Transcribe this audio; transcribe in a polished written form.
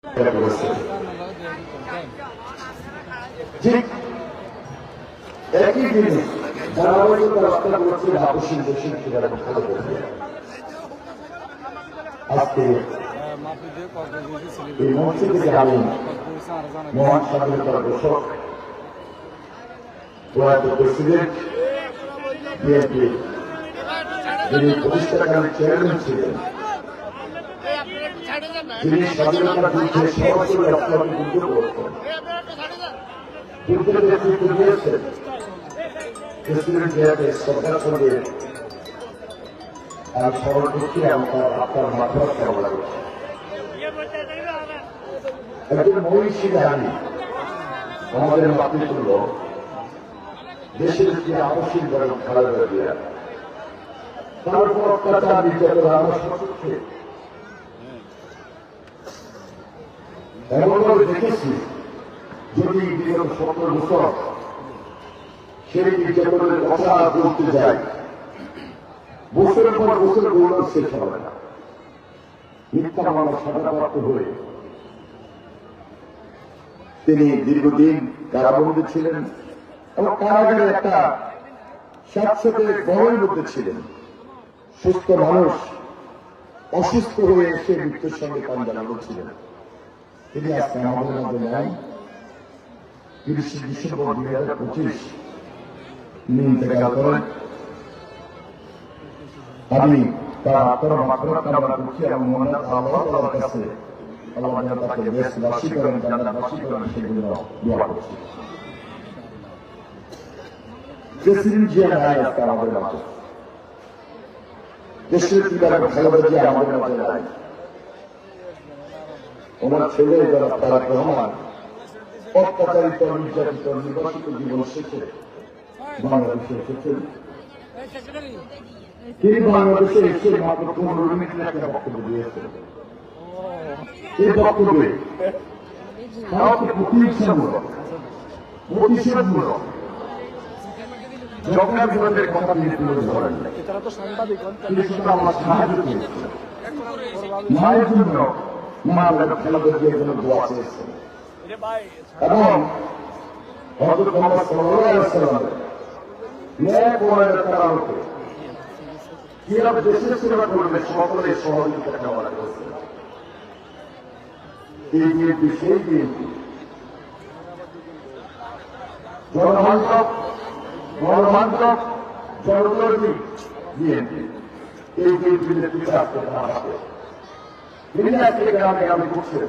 ঠিক একই দিনে যারা রচনা করছে আপসীন দেশের আজকে এই মঞ্চ থেকে আমি মহান স্বাধীনতার ঘোষক প্রয়াত প্রেসিডেন্ট বিএনপি যিনি প্রতিষ্ঠাকারী চেয়ারম্যান ছিলেন, যিনি স্বাধীনতার যুদ্ধে সরাসরি রক্তপাতে যুদ্ধ করেছেন, যুদ্ধের নেতৃত্ব দিয়েছেন, প্রেসিডেন্ট জিয়াকে শ্রদ্ধা করে আর স্মরণ করতে আপনার মাধ্যমে কামনা করছি। একজন মহিষী রানী আমাদের মাতৃতুল্য দেশের যে আবশ্যিক করেন খেলা দিয়ে তার উপর অত্যাচার নির্যাতন আমরা সচক্ষে এমনভাবে দেখেছি, যদি বিগত 17 বছর সেই নির্যাতনের কথা বলতে যায়, বছরের পর বছর গৌরব শেষ হবে না। মিথ্যা মামলা সাজাপ্রাপ্ত হয়ে তিনি দীর্ঘদিন কারাবন্দী ছিলেন এবং কারাগারের একটা স্যাঁতস্যাঁতে গরমের মধ্যে ছিলেন। সুস্থ মানুষ অসুস্থ হয়ে এসে মৃত্যুর সঙ্গে পাঞ্জা করছিলেন। তিনি আজকে আমাদের মধ্যে নেন। 30 ডিসেম্বর 2025 তিনি ইন্তেকাল করেন। আমি তার আত্মার মাগফিরাত কামনা করছি এবং মনে আল্লাহর কাছে আল্লাহ যেন তাকে দেশবাসী করেন, জান্নাতবাসী করেন, সেগুলো দোয়া করছি। প্রেসিডেন্ট জিয়া নাই আজকে আমাদের মাঝে, দেশের পিতার খালেদা জিয়া আমাদের মাঝে নাই। ওনার ছেলে যারা তারেক রহমান অত্যাচারিত, নির্যাতিত, নির্বাসিত জীবন শেষে বাংলাদেশে এসেছেন। তিনি বাংলাদেশে এসে মাত্র 15 মিনিটের একটা বক্তব্য দিয়েছেন। এই বক্তব্যে প্রতিশোধমূলক জগন্নাথের কথা তিনি তুলে ধরেন। তিনি শুধু আমার সাহায্য করেছেন, মায়ের জন্য মা খালেদা জিয়ার জন্য দোয়া চেয়েছেন এবং হযরত মুহাম্মদ সাল্লাল্লাহু আলাইহি ওয়াসাল্লামের ন্যায় প্রমাণের কারণে কিভাবে দেশের সেবা করবে সকলের সহযোগিতা কামনা করেছেন। এই বিএনপি সেই বিএনপি জনবান্ধব, গণবান্ধব, জনদর্শী বিএনপি। এই বিএনপি নেতৃত্বে আসতে তারা তিনি আজকে গ্রামে গ্রামে ঘুরছেন।